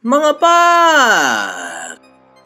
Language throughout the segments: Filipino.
Mga pak!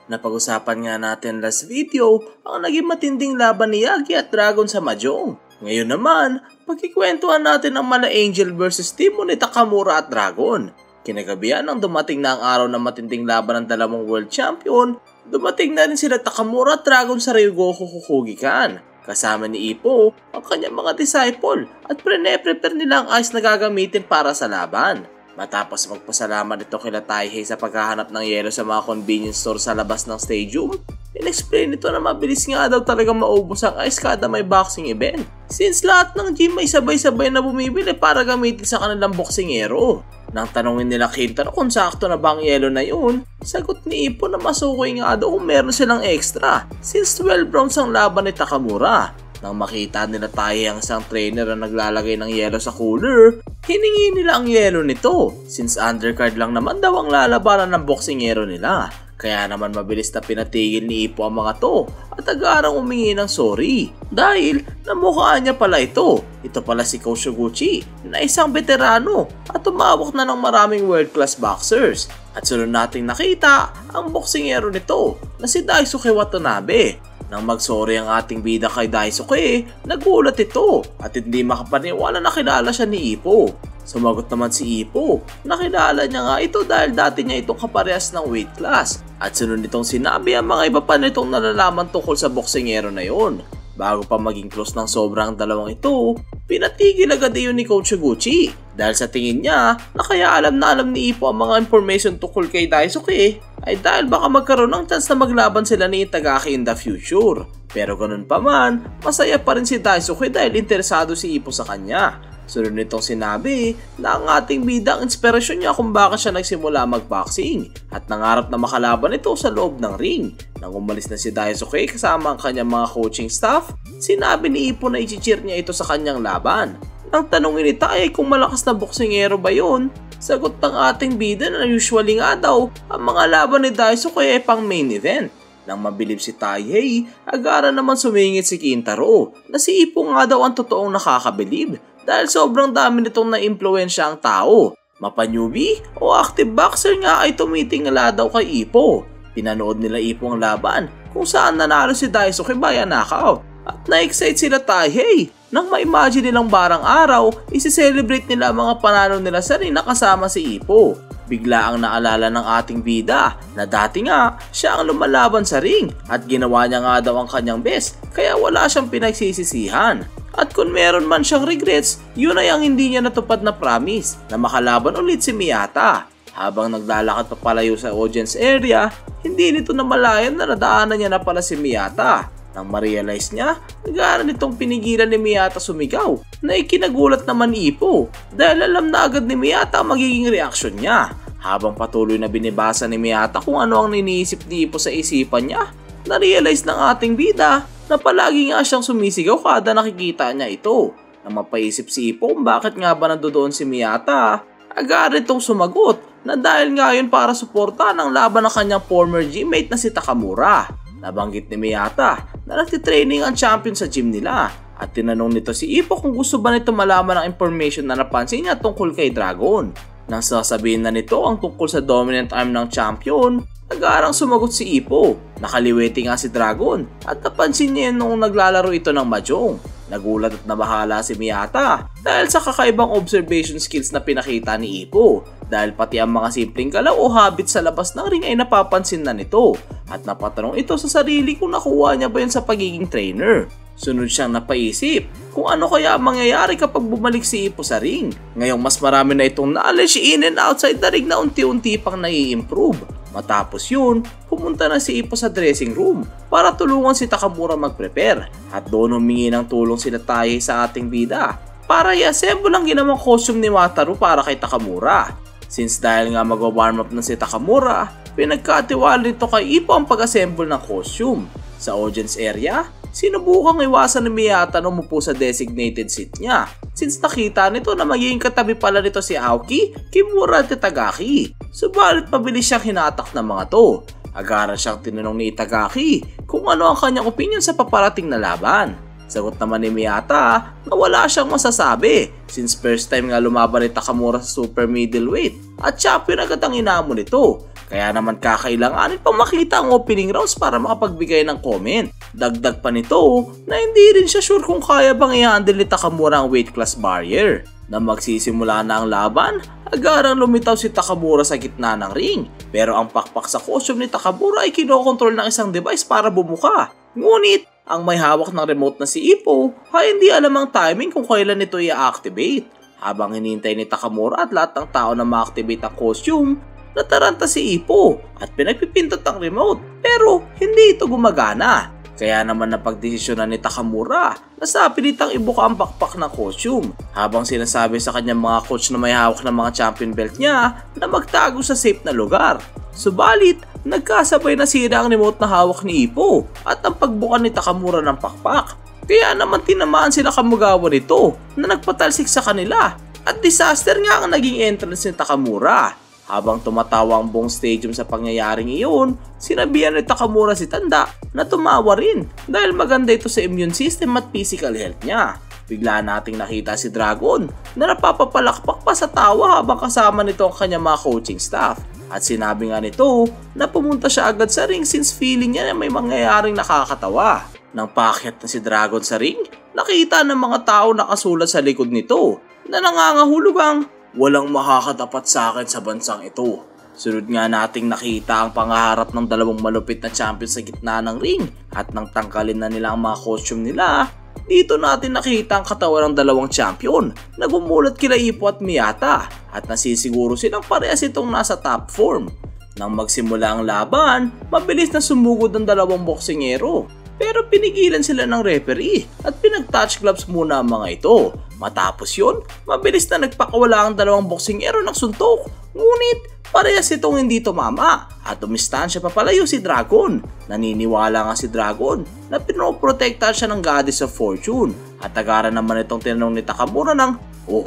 Napag-usapan nga natin last video ang naging matinding laban ni Yagi at Dragon sa Mahjong. Ngayon naman, pagkikwentuhan natin ang Mala Angel vs Team ni Takamura at Dragon. Kinagabihan nang dumating na ang araw ng matinding laban ng dalawang world champion, dumating na rin sila Takamura at Dragon sa Ryogoku Kokugikan. Kasama ni Ippo ang kanyang mga disciple at prepare nila ang ice na gagamitin para sa laban. Matapos magpasalamat ito kila Taihei sa paghahanap ng yelo sa mga convenience store sa labas ng stadium, in-explain ito na mabilis nga daw talaga maubos ang ice kada may boxing event. Since lahat ng gym may sabay-sabay na bumibili para gamitin sa kanilang boksingero. Nang tanongin nila Kintaro kung sakto na ba ang yelo na yun, sagot ni Ippo na masukoy nga daw kung meron silang extra since 12 rounds ang laban ni Takamura. Nang makita nila Taihei ang isang trainer na naglalagay ng yelo sa cooler, hiningi nila ang yelo nito since undercard lang naman daw ang lalabanan ng boksingero nila. Kaya naman mabilis na pinatigil ni Ippo ang mga to at agarang humingi ng sorry dahil namukhaan niya pala ito. Ito pala si Coach Higuchi na isang veterano at tumawak na ng maraming world class boxers. At sunod nating nakita ang boksingero nito na si Daisuke Watanabe. Nang mag-sorry ang ating bida kay Daisuke, nagulat ito at hindi makapaniwala na kilala siya ni Ippo. Sumagot naman si Ippo, nakilala niya nga ito dahil dati niya itong kaparehas ng weight class. At sunod nitong sinabi ang mga iba pa nitong nalalaman tungkol sa boksingero na yon. Bago pa maging close ng sobrang dalawang ito, pinatigil agad iyon ni Coach Higuchi dahil sa tingin niya na kaya alam ni Ippo ang mga information tungkol kay Daisuke ay dahil baka magkaroon ng chance na maglaban sila ni Itagaki in the future. Pero ganun pa man, masaya pa rin si Daisuke dahil interesado si Ippo sa kanya. Sunod nitong sinabi na ang ating bida ang inspirasyon niya kung bakit siya nagsimula magboxing at nangarap na makalaban ito sa loob ng ring. Nang umalis na si Daisuke kasama ang kanyang mga coaching staff, sinabi ni Ippo na i-cheer niya ito sa kanyang laban. Nang tanongin ni Taihei kung malakas na boksingero ba yun, sagot ng ating bida na usually nga daw ang mga laban ni Daisuke ay pang main event. Nang mabilib si Taihei, agara naman sumingit si Kintaro na si Ippo nga daw ang totoong nakakabilib dahil sobrang dami nitong na-impluensya ang tao. Mapa-newbie o active boxer nga ay tumitingala daw kay Ippo. Pinanood nila Ippo ang laban kung saan nanalo si Daisuke via knockout at na-excite sila Taihei. Nang ma-imagine nilang barang araw, isi-celebrate nila ang mga panalo nila sa ring na kasama si Ippo. Bigla ang naalala ng ating bida na dati nga siya ang lumalaban sa ring at ginawa niya nga daw ang kanyang best kaya wala siyang pinagsisisihan. At kung meron man siyang regrets, yun ay ang hindi niya natupad na promise na makalaban ulit si Miyata. Habang naglalakad pa palayo sa audience area, hindi nito namalayan na nadaanan niya na pala si Miyata. Nang ma-realize niya, nag-aaral nitong pinigilan ni Miyata sumigaw na ikinagulat naman ni Ippo dahil alam na agad ni Miyata ang magiging reaksyon niya. Habang patuloy na binibasa ni Miyata kung ano ang niniisip ni Ippo sa isipan niya, na-realize ng ating bida na palagi nga siyang sumisigaw kada nakikita niya ito. Nang mapaisip si Ippo kung bakit nga ba nandoon si Miyata, agad itong sumagot na dahil nga yun para suportahan ang laban ng kanyang former gymate na si Takamura. Nabanggit ni Miyata na nagtitraining ang champion sa gym nila at tinanong nito si Ippo kung gusto ba nito malaman ang information na napansin niya tungkol kay Dragon. Nang sasabihin na nito ang tungkol sa dominant arm ng champion, agarang sumagot si Ippo. Nakaliwete nga si Dragon at napansin niya noong naglalaro ito ng Mahjong. Nagulat at nabahala si Miyata dahil sa kakaibang observation skills na pinakita ni Ippo dahil pati ang mga simpleng galaw o habit sa labas ng ring ay napapansin na nito at napatanong ito sa sarili kung nakuha niya ba yun sa pagiging trainer. Sunod siyang napaisip kung ano kaya ang mangyayari kapag bumalik si Ippo sa ring. Ngayong mas marami na itong knowledge in and outside the ring na unti-unti pang nai-improve. Matapos yun, pumunta na si Ippo sa dressing room para tulungan si Takamura mag-prepare at doon humingi ng tulong sila Taihei sa ating bida para i-assemble ang ginawang costume ni Wataru para kay Takamura. Since dahil nga mag-warm up na si Takamura, pinagkatiwala nito kay Ippo ang pag-assemble ng costume. Sa audience area, sinubukang iwasan ni Miyata na umupo sa designated seat niya since nakita nito na magiging katabi pala nito si Aoki, Kimura at Itagaki. Subalit pabilis siyang hinatak ng mga to. Agaran siyang tinanong ni Itagaki kung ano ang kanyang opinion sa paparating na laban. Sagot naman ni Miyata na wala siyang masasabi since first time nga lumaban ni Takamura sa super middleweight at champion agad ang inamo nito. Kaya naman kakailanganin pang makita ang opening rounds para makapagbigay ng comment. Dagdag pa nito na hindi rin siya sure kung kaya bang i-handle ni Takamura ang weight class barrier. Nang magsisimula na ang laban, agarang lumitaw si Takamura sa gitna ng ring. Pero ang pakpak sa costume ni Takamura ay kinokontrol ng isang device para bumuka. Ngunit, ang may hawak ng remote na si Ippo ay hindi alam ang timing kung kailan ito i-activate. Habang hinihintay ni Takamura at lahat ng tao na ma-activate ang costume, nataranta si Ippo at pinagpipindot ang remote pero hindi ito gumagana. Kaya naman napagdesisyonan ni Takamura na sa pilitang ibuka ang pakpak ng costume habang sinasabi sa kanyang mga coach na may hawak ng mga champion belt niya na magtago sa safe na lugar. Subalit, nagkasabay na sira ang remote na hawak ni Ippo at ang pagbuka ni Takamura ng pakpak. Kaya naman tinamaan sila Kamugawa nito na nagpatalsik sa kanila at disaster nga ang naging entrance ni Takamura. Habang tumatawa ang buong stadium sa pangyayaring iyon, sinabihan ni Takamura si Tanda na tumawa rin dahil maganda ito sa immune system at physical health niya. Bigla nating nakita si Dragon na napapapalakpak pa sa tawa habang kasama nito ang kanyang mga coaching staff. At sinabi nga nito na pumunta siya agad sa ring since feeling niya na may mangyayaring nakakatawa. Nang paakyat na si Dragon sa ring, nakita ng mga tao nakasulat sa likod nito na nangangahulugang walang makakatapat sa akin sa bansang ito. Sunod nga nating nakita ang pangaharap ng dalawang malupit na champion sa gitna ng ring at nang tangkalin na nila ang mga costume nila, dito natin nakita ang katawan ng dalawang champion na gumulat kila Ippo at Miyata at nasisiguro silang parehas itong nasa top form. Nang magsimula ang laban, mabilis na sumugod ang dalawang boksingero. Pero pinigilan sila ng referee at pinag-touch gloves muna ang mga ito. Matapos yun, mabilis na nagpakawala ang dalawang boksingero ng suntok. Ngunit, parehas itong hindi tumama at umistansya pa palayo si Dragon. Naniniwala nga si Dragon na pinoprotektahan siya ng Goddess of Fortune. At agaran naman itong tinanong ni Takamura ng, "Oh,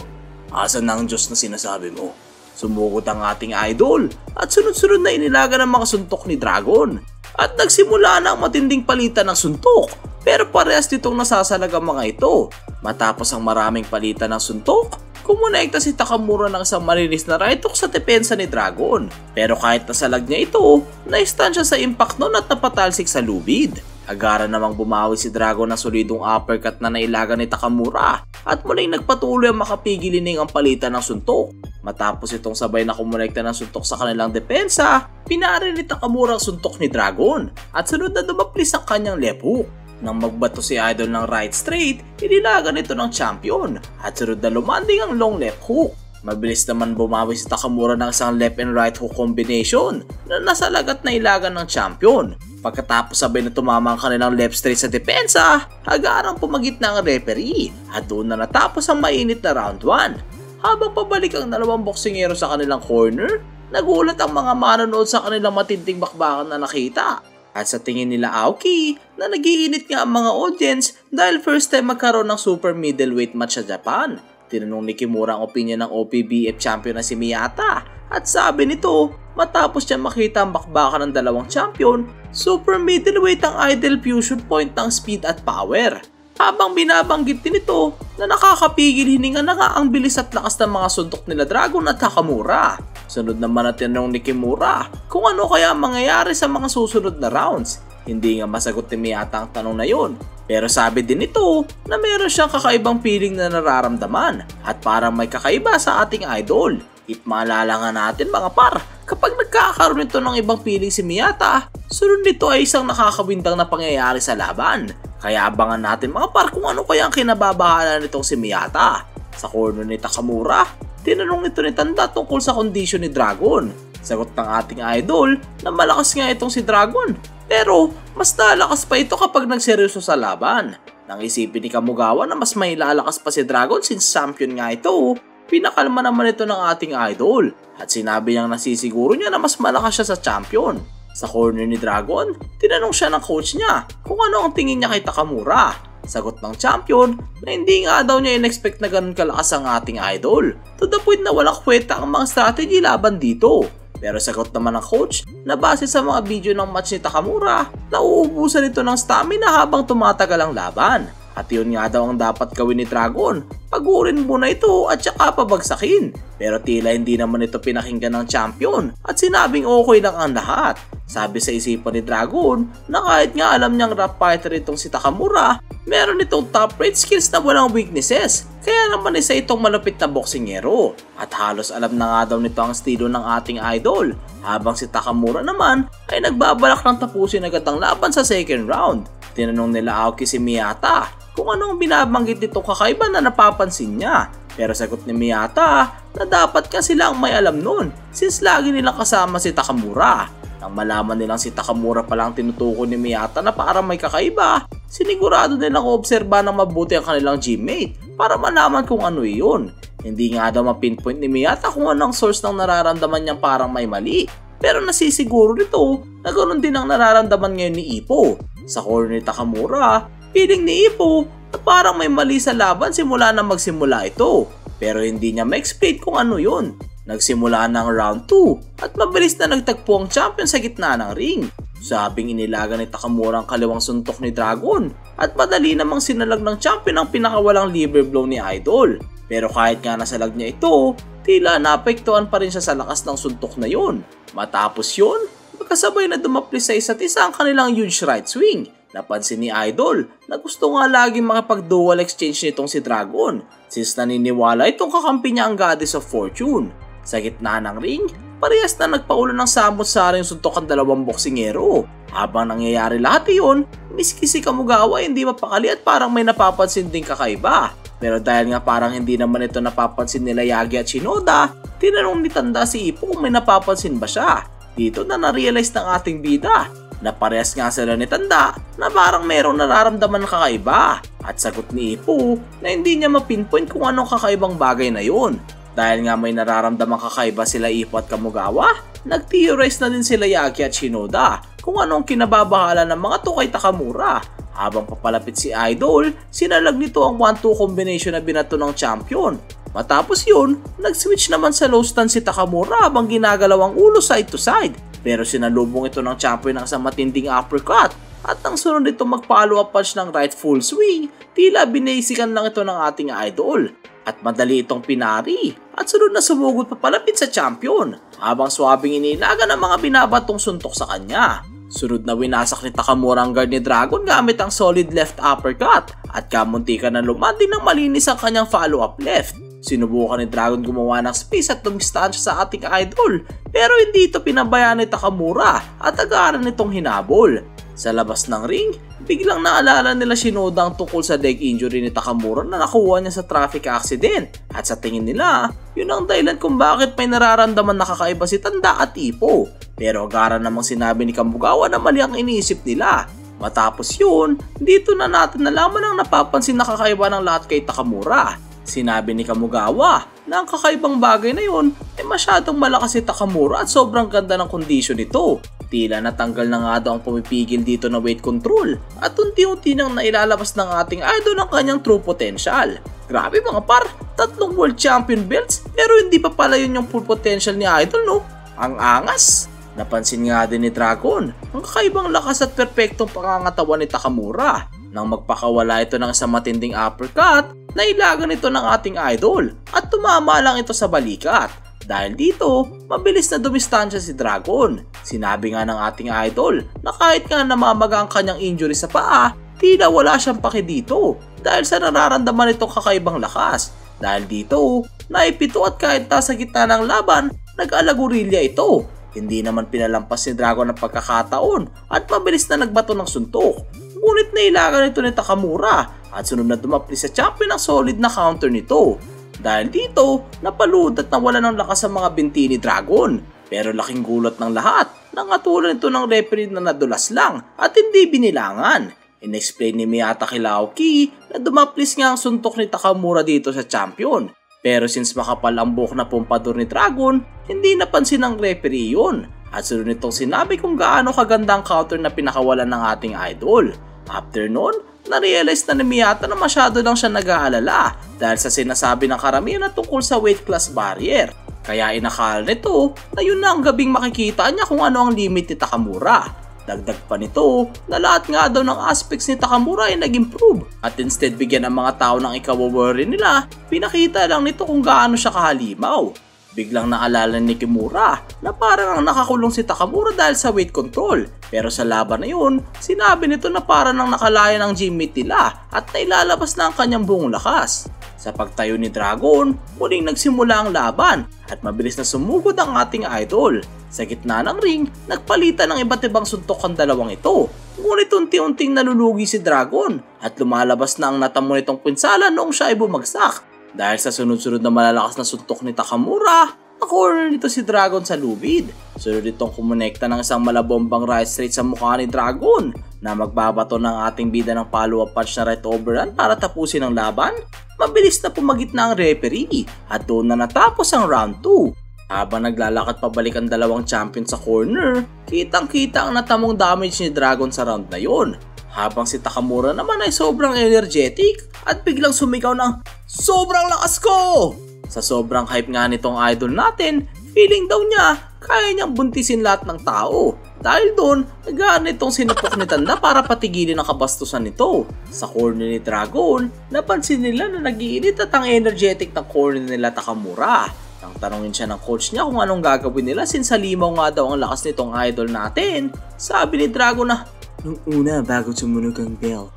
asan na ang Diyos na sinasabi mo?" Sumugod ang ating idol at sunod-sunod na inilaga ng mga suntok ni Dragon. At nagsimula na ang matinding palitan ng suntok pero parehas ditong nasasalag ang mga ito. Matapos ang maraming palitan ng suntok, kumonekta si Takamura ng isang malinis na right hook sa depensa ni Dragon. Pero kahit nasalag niya ito, na-stun siya sa impact nun at napatalsik sa lubid. Agaran namang bumawi si Dragon ng solidong uppercut na nailaga ni Takamura at muling nagpatuloy ang makapigiling ang palitan ng suntok. Matapos itong sabay na kumonekta ng suntok sa kanilang depensa, pinari ni Takamura ang suntok ni Dragon at sunod na dumaplis ang kanyang left hook. Nang magbato si Idol ng right straight, inilaga nito ng champion at sunod na lumanding ang long left hook. Mabilis naman bumawi si Takamura ng isang left and right hook combination na nasalagat na ilagan ng champion. Pagkatapos sabay na tumama ang kanilang left straight sa depensa, agarang pumagit na ang referee at doon na natapos ang mainit na round 1. Habang pabalik ang dalawang boksingero sa kanilang corner, nagulat ang mga manonood sa kanilang matinding bakbakan na nakita. At sa tingin nila Aoki, na nagiinit nga ang mga audience dahil first time magkaroon ng super middleweight match sa Japan. Tinanong ni Kimura ang opinion ng OPBF champion na si Miyata at sabi nito, matapos niya makita ang bakbakan ng dalawang champion, super middleweight ang ideal fusion point ng speed at power. Habang binabanggit din ito na nakakapigil hininga na nga ang bilis at lakas ng mga suntok nila Dragon at Takamura. Sunod naman na tinanong ni Kimura kung ano kaya ang mangyayari sa mga susunod na rounds. Hindi nga masagot ni Miyata ang tanong na yun. Pero sabi din nito na meron siyang kakaibang feeling na nararamdaman at parang may kakaiba sa ating idol. If maalala nga natin mga par, kapag nagkakaroon nito ng ibang feeling si Miyata, sunod nito ay isang nakakabindang na pangyayari sa laban. Kaya abangan natin mga par kung ano kaya ang kinababahala nitong si Miyata. Sa corner ni Takamura, tinanong nito ni Tanda tungkol sa kondisyon ni Dragon. Sagot ng ating idol na malakas nga itong si Dragon. Pero mas nalakas pa ito kapag nagseryoso sa laban. Nang isipin ni Kamugawa na mas may lalakas pa si Dragon since champion nga ito, pinakalma naman ito ng ating idol. At sinabi niyang nasisiguro niya na mas malakas siya sa champion. Sa corner ni Dragon, tinanong siya ng coach niya kung ano ang tingin niya kay Takamura. Sagot ng champion na hindi nga daw niya in-expect na ganun kalakas ang ating idol. To the point na walang kwenta ang mga strategy laban dito. Pero sagot naman ng coach na base sa mga video ng match ni Takamura, nauubusan ito ng stamina habang tumatagal ang laban. At yun nga daw ang dapat gawin ni Dragon, pagurin muna ito at saka pabagsakin. Pero tila hindi naman ito pinakinggan ng champion at sinabing okay lang ang lahat. Sabi sa isipan ni Dragon na kahit nga alam niyang rap fighter itong si Takamura, meron itong top rate skills na walang weaknesses. Kaya naman isa itong malupit na boksingero. At halos alam na nga daw nito ang estilo ng ating idol. Habang si Takamura naman ay nagbabalak ng tapusin agad ang laban sa second round. Tinanong nila Aoki si Miyata kung anong binabanggit nitong kakaiba na napapansin niya. Pero sagot ni Miyata na dapat nga sila ang may alam nun since lagi nilang kasama si Takamura. Nang malaman nilang si Takamura palang tinutukoy ni Miyata na parang may kakaiba, sinigurado nilang obserba ng mabuti ang kanilang gymate para malaman kung ano iyon. Hindi nga daw mapinpoint ni Miyata kung anong source ng nararamdaman niyang parang may mali. Pero nasisiguro nito na ganoon din ang nararamdaman ngayon ni Ippo. Sa corner ni Takamura, feeling ni Ippo na parang may mali sa laban simula na magsimula ito. Pero hindi niya ma-explain kung ano yun. Nagsimula ng round 2 at mabilis na nagtagpo ang champion sa gitna ng ring. Sabing inilaga ni Takamura ang kaliwang suntok ni Dragon at madali namang sinalag ng champion ang pinakawalang liver blow ni Idol. Pero kahit nga nasalag niya ito, tila naapektuhan pa rin siya sa lakas ng suntok na yun. Matapos yun, magkasabay na dumaplis sa isa't isa ang kanilang huge right swing. Napansin ni Idol na gusto nga laging makipag-dual exchange nitong si Dragon since naniniwala itong kakampi niya ang Goddess of Fortune. Sa gitna ng ring, parehas na nagpaulan ng samot-saring suntok ang dalawang boksingero. Habang nangyayari lahat iyon, miski si Kamugawa hindi mapakali at parang may napapansin ding kakaiba. Pero dahil nga parang hindi naman ito napapansin nila Yagi at Shinoda, tinanong ni Tanda si Ippo kung may napapansin ba siya. Dito na na-realize ng ating bida na parehas nga sila ni Tanda na parang merong nararamdaman na kakaiba. At sagot ni Ippo na hindi niya mapinpoint kung anong kakaibang bagay na yun. Dahil nga may nararamdaman kakaiba sila Ippo at Kamugawa, nag-theorize na din sila Yagi at Shinoda kung anong kinababahala ng mga to kay Takamura. Habang papalapit si Idol, sinalag nito ang 1-2 combination na binato ng champion. Matapos yun, nag-switch naman sa low stance si Takamura habang ginagalaw ang ulo side to side. Pero sinalubong ito ng champion ng isang matinding uppercut. At nang sunod ito mag-follow up punch ng right full swing, tila binasikan lang ito ng ating idol. At madali itong pinari at sunod na sumugod papalapit sa champion habang swabing inilaga ng mga binabatong suntok sa kanya. Sunod na winasak ni Takamura ang guard ni Dragon gamit ang solid left uppercut at kamuntikan na lumandi ng malinis ang kanyang follow-up left. Sinubukan ni Dragon gumawa ng space at dumistansya sa ating idol pero hindi ito pinabayaan ni Takamura at agaran nitong hinabol. Sa labas ng ring, biglang naalala nila Shinoda ang tungkol sa leg injury ni Takamura na nakuha niya sa traffic accident. At sa tingin nila, yun ang dahilan kung bakit may nararamdaman na kakaiba si Tanda at Ippo. Pero agaran namang sinabi ni Kamugawa na mali ang iniisip nila. Matapos yun, dito na natin nalaman ang napapansin na kakaiba ng lahat kay Takamura. Sinabi ni Kamugawa na ang kakaibang bagay na yun ay masyadong malakas si Takamura at sobrang ganda ng kondisyon nito. Tila natanggal na nga daw ang pumipigil dito na weight control at unti-unti nang nailalabas ng ating idol ang kanyang true potential. Grabe mga par, 3 world champion belts pero hindi pa pala yun yung full potential ni idol no? Ang angas! Napansin nga din ni Dragon ang kakaibang lakas at perpektong pangangatawan ni Takamura. Nang magpakawala ito ng isang matinding uppercut, nailagan ito ng ating idol at tumama lang ito sa balikat. Dahil dito, mabilis na dumistansya si Dragon. Sinabi nga ng ating idol na kahit nga namamaga ang kanyang injury sa paa, tila wala siyang paki dito dahil sa nararamdaman itong kakaibang lakas. Dahil dito, naipito at kahit nasa gitna ng laban, nag-alagurilya ito. Hindi naman pinalampas ni Dragon ang pagkakataon at mabilis na nagbato ng suntok. Ngunit nailagan ito ni Takamura at sunod na dumapli sa champion ang solid na counter nito. Dahil dito, napalud at nawala ng lakas ang mga binti ni Dragon. Pero laking gulat ng lahat, nangatulan ito ng referee na nadulas lang at hindi binilangan. In-explain ni Miyata kay Aoki na dumaplis nga ang suntok ni Takamura dito sa champion. Pero since makapal ang buhok na pumpador ni Dragon, hindi napansin ng referee yun. At sunod nitong sinabi kung gaano kaganda ang counter na pinakawalan ng ating idol. After nun, na-realize na ni Miyata na masyado lang siya nag-aalala dahil sa sinasabi ng karamihan na tungkol sa weight class barrier. Kaya inakala nito na yun na ang gabing makikita niya kung ano ang limit ni Takamura. Dagdag pa nito na lahat nga daw ng aspects ni Takamura ay nag-improve at instead bigyan ng mga tao ng ikaw-worry nila, pinakita lang nito kung gaano siya kahalimaw. Biglang naalala ni Kimura na parang ang nakakulong si Takamura dahil sa weight control. Pero sa laban na yun, sinabi nito na parang nang nakalaya ng gymate nila at nailalabas na ang kanyang buong lakas. Sa pagtayo ni Dragon, muling nagsimula ang laban at mabilis na sumugod ang ating idol. Sa gitna ng ring, nagpalitan ng iba't ibang suntok ang dalawang ito. Ngunit unti-unting nalulugi si Dragon at lumalabas na ang natamo nitong pinsala noong siya ay bumagsak. Dahil sa sunod-sunod na malalakas na suntok ni Takamura, na-corner nito si Dragon sa lubid. Sunod itong kumonekta ng isang malabombang right straight sa mukha ni Dragon na magbabato ng ating bida ng follow-up punch na right overhand para tapusin ang laban. Mabilis na pumagitna ang referee at doon na natapos ang round 2. Habang naglalakad pabalik ang dalawang champion sa corner, kitang-kita ang natamong damage ni Dragon sa round na yon. Habang si Takamura naman ay sobrang energetic at biglang sumigaw ng "Sobrang lakas ko!" Sa sobrang hype nga nitong idol natin, feeling daw niya kaya niyang buntisin lahat ng tao. Dahil doon, nagaan itong sinupok ni Tanda para patigilin ang kabastusan nito. Sa corner ni Dragon, napansin nila na nag-iinit at ang energetic ng corner nila Takamura. Nang tanongin siya ng coach niya kung anong gagawin nila since halimaw nga daw ang lakas nitong idol natin, sabi ni Dragon na, "Nung una bago tumunog ang bell,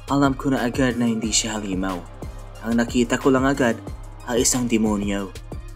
alam ko na agad na hindi siya halimaw. Ang nakita ko lang agad ay isang demonyo."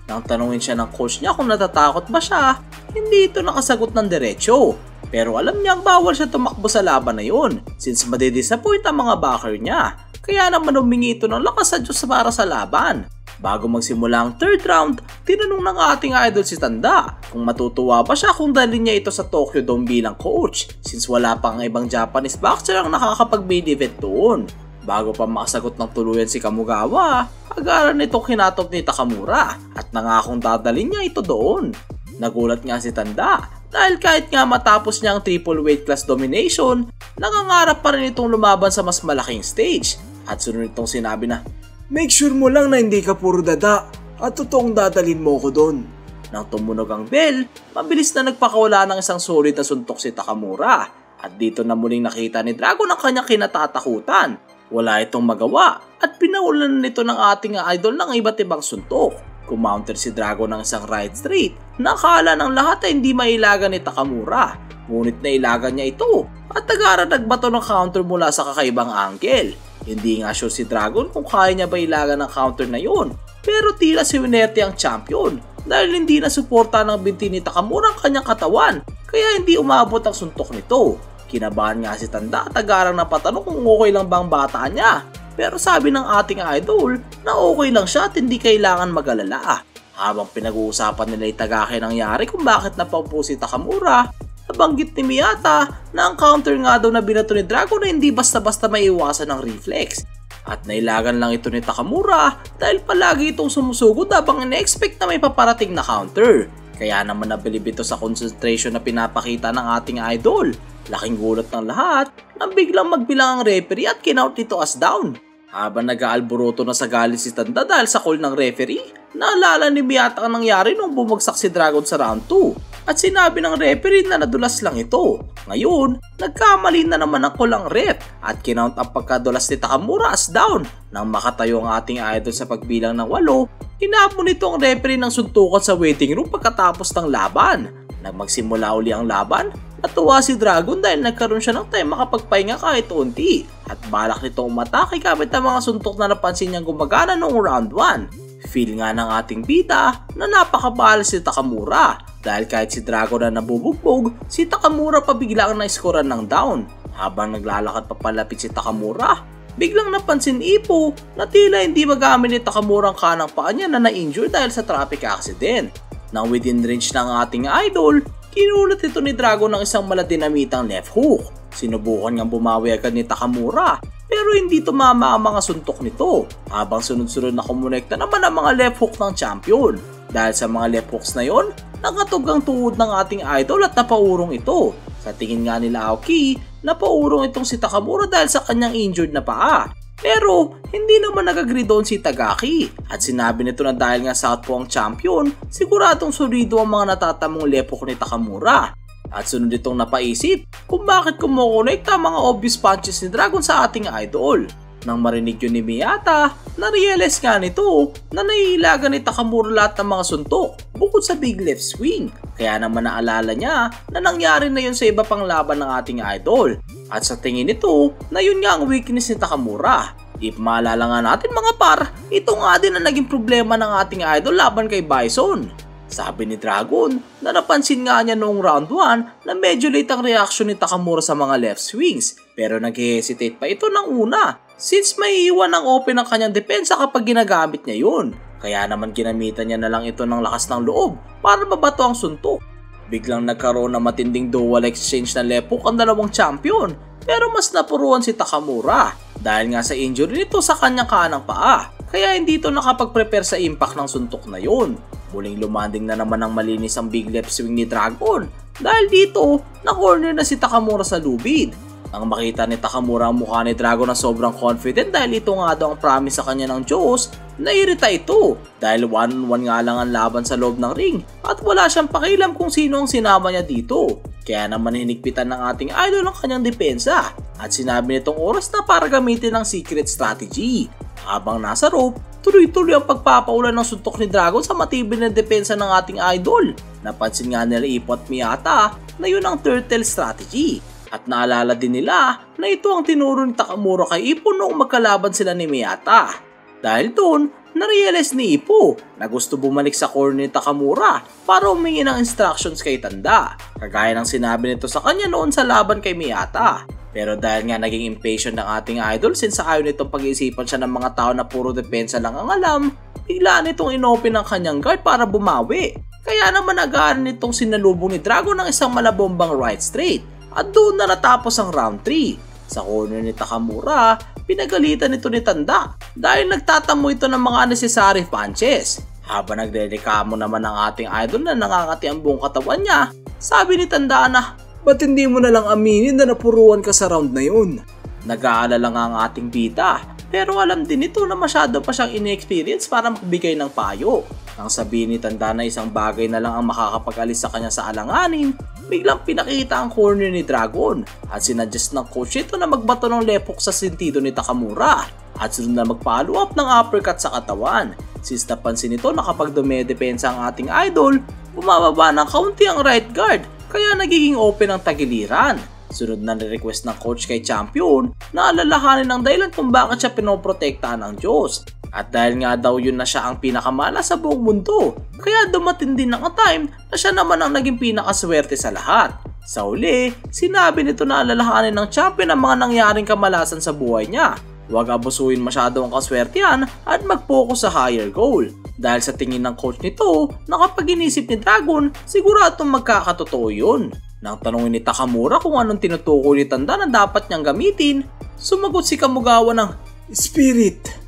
Nang tanungin siya ng coach niya kung natatakot ba siya, hindi ito nakasagot ng diretsyo. Pero alam niyang bawal siya tumakbo sa laban na yun since madidisappoint ang mga backer niya. Kaya naman humingi ito ng lakas sa Diyos para sa laban. Bago magsimula ang third round, tinanong ng ating idol si Tanda kung matutuwa ba siya kung dalhin niya ito sa Tokyo Dome bilang coach since wala pang ibang Japanese boxer ang nakakapag-main event doon. Bago pa makasagot ng tuluyan si Kamugawa, agaran nitong kinatog ni Takamura at nangakong dadalhin niya ito doon. Nagulat nga si Tanda dahil kahit nga matapos niya ang triple weight class domination, nangangarap pa rin itong lumaban sa mas malaking stage. At sunod itong sinabi na, "Make sure mo lang na hindi ka puro dada at totoong dadalhin mo ko doon." Nang tumunog ang bell, mabilis na nagpakawala ng isang solid na suntok si Takamura. At dito na muling nakita ni Dragon ang kanyang kinatatakutan. Wala itong magawa at pinaulan nito ng ating idol ng iba't ibang suntok. Kumounter si Dragon ng isang right straight na akala ng lahat ay hindi mailagan ni Takamura. Ngunit nailagan niya ito at agaran nagbato ng counter mula sa kakaibang angle. Hindi nga sure si Dragon kung kaya niya ba ilagan ng counter na yun. Pero tila si Winerte ang champion dahil hindi na suporta ng binti ni Takamura ang kanyang katawan kaya hindi umabot ang suntok nito. Kinabahan nga si Tanda at agarang napatanong kung okay lang ba ang bata niya. Pero sabi ng ating idol na okay lang siya at hindi kailangan mag-alala. Habang pinag-uusapan nila Itagaki nangyari kung bakit napaupo si Takamura, nabanggit ni Miyata na ang counter nga daw na binato ni Dragon na hindi basta-basta maiiwasan ng reflex. At nailagan lang ito ni Takamura dahil palagi itong sumusugod habang ina-expect na may paparating na counter. Kaya naman nabilib ito sa concentration na pinapakita ng ating idol. Laking gulat ng lahat nang biglang magbilang ang referee at kinount nito as down. Habang nag-aalboroto na sa galit si Tanda dahil sa call ng referee, naalala ni Miyata ang nangyari nung bumagsak si Dragon sa round 2 at sinabi ng referee na nadulas lang ito. Ngayon, nagkamali na naman ang call ng ref at kinount ang pagkadulas ni Takamura as down. Nang makatayo ang ating idol sa pagbilang ng 8, hinapon nito ang referee ng suntukan sa waiting room pagkatapos ng laban. Nang magsimula uli ang laban, natuwa si Dragon dahil nagkaroon siya ng time makapagpahinga kahit unti at balak nito umatake gamit ang mga suntok na napansin niyang gumagana noong round 1. Feel nga ng ating bida na napakabalas si Takamura dahil kahit si Dragon na nabubugbog, si Takamura pa bigla ang na-scorean ng down. Habang naglalakad papalapit si Takamura, biglang napansin Ipo na tila hindi magamit ni Takamura ang kanang paa niya na na-injure dahil sa traffic accident. Nang within range ng ating idol, kinulat ito ni Dragon ng isang maladinamitang left hook. Sinubukan niyang bumawi agad ni Takamura pero hindi tumama ang mga suntok nito habang sunod-sunod na kumonekta naman ang mga left hook ng champion. Dahil sa mga left hooks na yon, nakatog ang tuhod ng ating idol at napaurong ito. Sa tingin nga nila Aoki, napaurong itong si Takamura dahil sa kanyang injured na paa. Pero hindi naman nag-agree doon si Itagaki at sinabi nito na dahil nga southpaw ang champion, siguradong solido ang mga natatamong left hook ni Takamura. At sunod itong napaisip kung bakit kumukonekta ang mga obvious punches ni Dragon sa ating idol. Nang marinig yun ni Miyata, na-realize nga nito na naiilagan ni Takamura lahat ng mga suntok bukod sa big left swing. Kaya naman naalala niya na nangyari na yun sa iba pang laban ng ating idol. At sa tingin nito na yun nga ang weakness ni Takamura. If maalala nga natin mga par, ito nga din ang naging problema ng ating idol laban kay Bison. Sabi ni Dragon na napansin nga niya noong round 1 na medyo late ang reaction ni Takamura sa mga left swings pero nag-hesitate pa ito ng una since may iwan ng open ang kanyang depensa kapag ginagamit niya yun. Kaya naman ginamitan niya na lang ito ng lakas ng loob para mabato ang suntok. Biglang nagkaroon ng matinding dual exchange na left hook ang dalawang champion pero mas napuruan si Takamura dahil nga sa injury nito sa kanyang kanang paa. Kaya hindi ito nakapag-prepare sa impact ng suntok na yun. Muling lumanding na naman ng malinis ang big left swing ni Dragon dahil dito na-corner na si Takamura sa lubid. Nang makita ni Takamura ang mukha ni Dragon na sobrang confident dahil ito nga daw ang promise sa kanya ng Diyos, nairita ito dahil 1-on-1 nga lang ang laban sa loob ng ring at wala siyang pakialam kung sino ang sinama niya dito. Kaya naman hinigpitan ng ating idol ang kanyang depensa at sinabi nitong oras na para gamitin ang secret strategy. Habang nasa rope, tuloy-tuloy ang pagpapaulan ng suntok ni Dragon sa matibay na depensa ng ating idol. Napansin nga nila Ippo at Miyata na yun ang turtle strategy. At naalala din nila na ito ang tinuro ni Takamura kay Ippo noong magkalaban sila ni Miyata. Dahil doon, narealize ni Ippo na gusto bumalik sa corner ni Takamura para humingi ng instructions kay Tanda. Kagaya ng sinabi nito sa kanya noon sa laban kay Miyata. Pero dahil nga naging impatient ng ating idol since ayaw nitong pag-iisipan siya ng mga tao na puro depensa lang ang alam, bigla nitong inopen ang kanyang guard para bumawi. Kaya naman agaan nitong sinalubong ni Dragon ng isang malabombang right straight at doon na natapos ang round 3. Sa corner ni Takamura, pinagalitan nito ni Tanda dahil nagtatamo ito ng mga unnecessary punches. Habang nagre-rekamo naman ang ating idol na nangangati ang buong katawan niya, sabi ni Tanda na, "Ba't hindi mo na lang aminin na napuruan ka sa round na yun?" Nag-aalala nga ang ating bida, pero alam din ito na masyado pa siyang inexperience para magbigay ng payo. Nang sabihin ni Tanda na isang bagay na lang ang makakapag-alis sa kanya sa alanganin, biglang pinakita ang corner ni Dragon at sinadjust ng coach ito na magbato ng left hook sa sentido ni Takamura at sunod na mag-follow up ng uppercut sa katawan. Since napansin nito na kapag dumedepensa ang ating idol, bumababa ng kaunti ang right guard kaya nagiging open ang tagiliran. Sunod na request ng coach kay champion na alalahanin ang dahilan kung bakit siya pinoprotektahan ng Diyos. At dahil nga daw yun na siya ang pinakamala sa buong mundo, kaya dumating din ang time na siya naman ang naging pinakaswerte sa lahat. Sa uli, sinabi nito na alalahanin ng champion ang mga nangyaring kamalasan sa buhay niya. Huwag abusuin masyado ang kaswertihan at mag-focus sa higher goal. Dahil sa tingin ng coach nito, na kapag inisip ni Dragon, siguradong magkakatotoo yun. Nang tanongin ni Takamura kung anong tinutukoy ni Tanda na dapat niyang gamitin, sumagot si Kamugawa ng Spirit.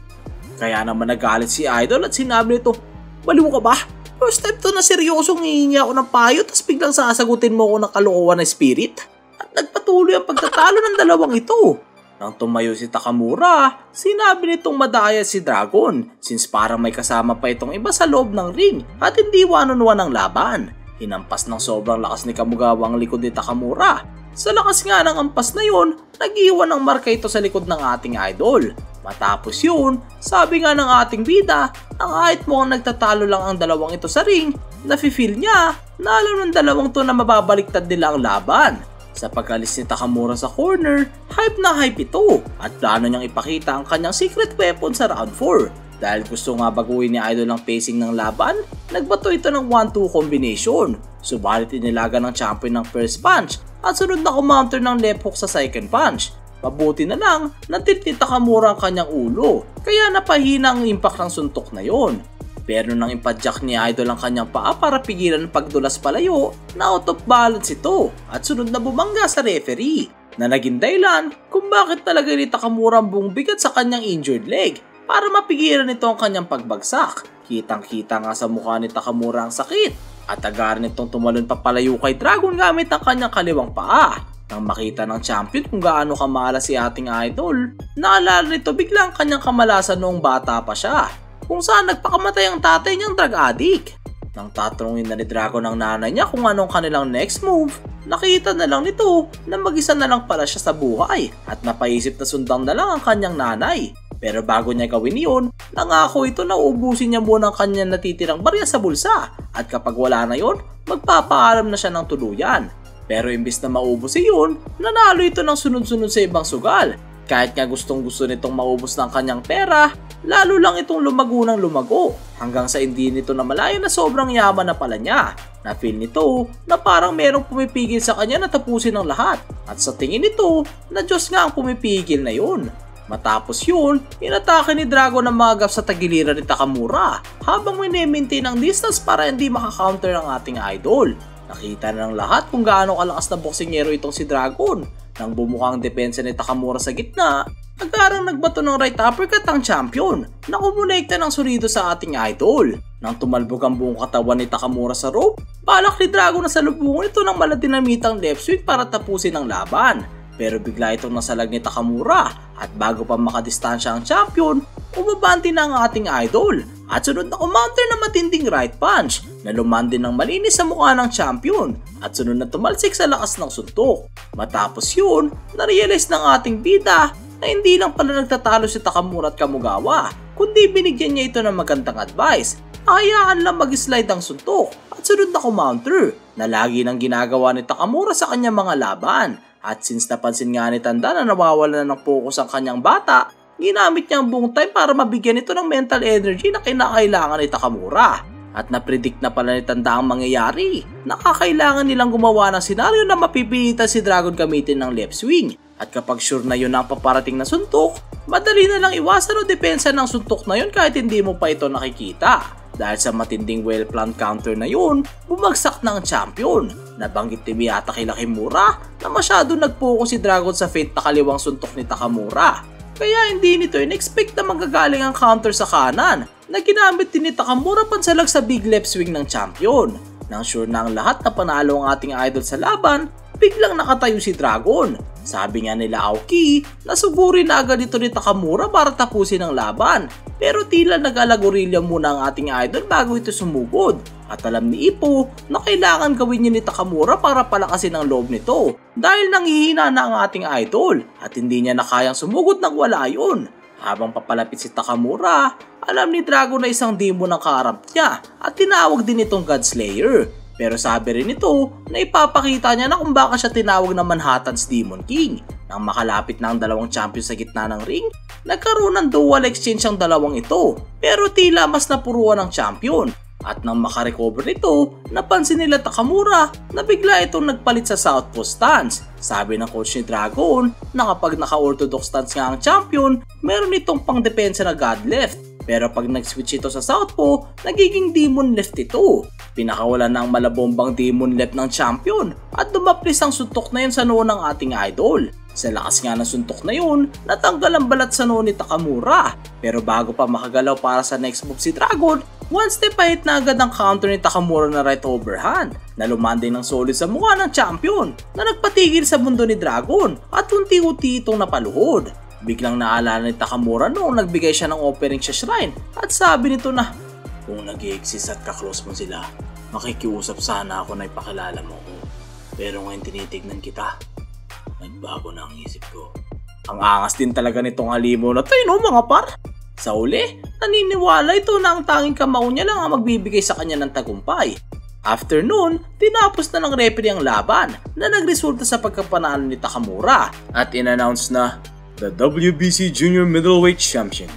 Kaya naman nagalit si Idol at sinabi nito, "Baliw ka ba? First time to na seryosong hihingi ako ng payo tapos biglang sasagutin mo ako ng kalokohan na spirit?" At nagpatuloy ang pagtatalo ng dalawang ito. Nang tumayo si Takamura, sinabi nitong madaya si Dragon since parang may kasama pa itong iba sa loob ng ring at hindi one-on-one ang laban. Hinampas ng sobrang lakas ni Kamugawa ang likod ni Takamura. Sa lakas nga ng ampas na yun, nag-iwan ng marka ito sa likod ng ating idol. Matapos yun, sabi nga ng ating bida, na kahit mukhang nagtatalo lang ang dalawang ito sa ring, nafe-feel niya na alam ng dalawang to na mababaliktad nila ang laban. Sa pag-alis ni Takamura sa corner, hype na hype ito at plano niyang ipakita ang kanyang secret weapon sa round 4. Dahil gusto nga baguhin ni Idol ang pacing ng laban, nagbato ito ng 1-2 combination. Subalit inilaga ng champion ng first punch at sunod na kumounter ng left hook sa second punch. Mabuti na lang na tilt ni Takamura ang kanyang ulo, kaya napahina ang impact ng suntok na yon. Pero nang ipadyak ni Idol ang kanyang paa para pigilan ang pagdulas palayo, na out of balance ito at sunod na bumangga sa referee, na naging dahilan kung bakit talaga ni Takamura ang buong bigat sa kanyang injured leg para mapigilan nito ang kanyang pagbagsak. Kitang-kita nga sa mukha ni Takamura ang sakit at agaran nitong tumalon papalayo kay Dragon gamit ang kanyang kaliwang paa. Nang makita ng champion kung gaano kamala si ating idol, naalala nito biglang kanyang kamalasan noong bata pa siya, kung saan nagpakamatay ang tatay niyang drug addict. Nang tatanungin na ni Dragon ang nanay niya kung anong kanilang next move, nakita na lang nito na mag-isa na lang pala siya sa buhay at napaisip na sundan na lang ang kanyang nanay. Pero bago niya gawin iyon, nangako ito na uubusin niya muna ang kanyang natitirang barya sa bulsa at kapag wala na yon, magpapaalam na siya ng tuluyan. Pero imbis na maubos iyon, nanalo ito ng sunod-sunod sa ibang sugal. Kahit nga gustong-gusto nitong maubos ng kanyang pera, lalo lang itong lumago ng lumago hanggang sa hindi nito na malaya na sobrang yaman na pala niya. Na-feel nito na parang merong pumipigil sa kanya na tapusin ang lahat at sa tingin nito na Diyos nga ang pumipigil na yun. Matapos yun, inatake ni Dragon ang mga gap sa tagiliran ni Takamura habang mini-maintain ang distance para hindi makakounter ang ating idol. Nakita na ng lahat kung gaano kalakas na boksingero itong si Dragon. Nang bumukhang depensa ni Takamura sa gitna, agarang nagbato ng right uppercut ang champion na kumonekta ng solido sa ating idol. Nang tumalbog ang buong katawan ni Takamura sa rope, balak ni Dragon na salubungin ito ng maladinamitang left swing para tapusin ang laban. Pero bigla itong nasalag ni Takamura at bago pa makadistansya ang champion, umabanti na ang ating idol at sunod na counter na matinding right punch na lumandi ng malinis sa mukha ng champion at sunod na tumalsik sa lakas ng suntok. Matapos yun, narealize ng ating bida na hindi lang pala nagtatalo si Takamura at Kamugawa, kundi binigyan niya ito ng magandang advice. Hayaan lang mag-slide ang suntok at sunod na counter na lagi nang ginagawa ni Takamura sa kanyang mga laban. At since napansin nga ni Tanda na nawawala na ng focus ang kanyang bata, ginamit niya ang buong time para mabigyan ito ng mental energy na kinakailangan ni Takamura. At napredict na pala ni Tanda ang mangyayari. Nakakailangan nilang gumawa ng senaryo na mapipilitan si Dragon gamitin ng left swing. At kapag sure na yun ang paparating na suntok, madali na lang iwasan o depensa ng suntok na yun kahit hindi mo pa ito nakikita. Dahil sa matinding well-planned counter na yun, bumagsak na ang champion. Nabanggit ni Miyata kay Kimura na masyado nag-focus si Dragon sa feint na kaliwang suntok ni Takamura. Kaya hindi nito in-expect na manggagaling ang counter sa kanan na ginamit din ni Takamura pansalag sa big left swing ng champion. Nang sure na ang lahat na panalo ang ating idol sa laban, biglang nakatayo si Dragon. Sabi nga nila Aoki na sugurin na agad ito ni Takamura para tapusin ang laban. Pero tila nag-alagorilya muna ang ating idol bago ito sumugod. At alam ni Ippo na kailangan gawin niya ni Takamura para palakasin ang loob nito. Dahil nanghihina na ang ating idol at hindi niya na kayang sumugod nang wala yun. Habang papalapit si Takamura, alam ni Dragon na isang demon ang kaharap niya at tinawag din itong Godslayer. Pero sabi rin nito na ipapakita niya na kung baka siya tinawag na Manhattan's Demon King. Nang makalapit na ang dalawang champion sa gitna ng ring, nagkaroon ng dual exchange ang dalawang ito. Pero tila mas napuruan ng champion. At nang makarecover nito, napansin nila Takamura na bigla itong nagpalit sa southpaw stance. Sabi ng coach ni Dragon na kapag naka-orthodox stance nga ang champion, meron itong pang-depensa na God left. Pero pag nag-switch ito sa southpaw, nagiging demon left ito. Pinakawalan na ang malabombang demon left ng champion at dumaplis ang suntok na yun sa noo ng ating idol. Sa lakas nga ng suntok na yun, natanggal ang balat sa noo ni Takamura. Pero bago pa makagalaw para sa next move si Dragon, one step ahead na agad ang counter ni Takamura na right overhand na lumanding ng solid sa mukha ng champion na nagpatigil sa mundo ni Dragon at unti-unti itong napaluhod. Biglang naalala ni Takamura noong nagbigay siya ng offering sa shrine at sabi nito na, kung nag-i-exist at kaklose mo sila, makikiusap sana ako na ipakilala mo ko. Pero ngayon tinitignan kita, nagbago na ang isip ko. Ang angas din talaga nitong halimaw na to, mga par. Sa uli, naniniwala ito na ang tanging kamao niya lang ang magbibigay sa kanya ng tagumpay. After noon, tinapos na ng referee ang laban na nagresulta sa pagkapanalo ni Takamura at in-announce na the WBC Junior Middleweight Champion.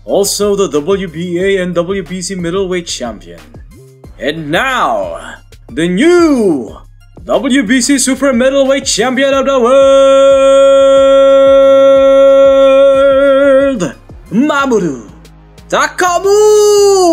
Also the WBA and WBC Middleweight Champion. And now, the new WBC Super Middleweight Champion of the World, Mamoru Takamura!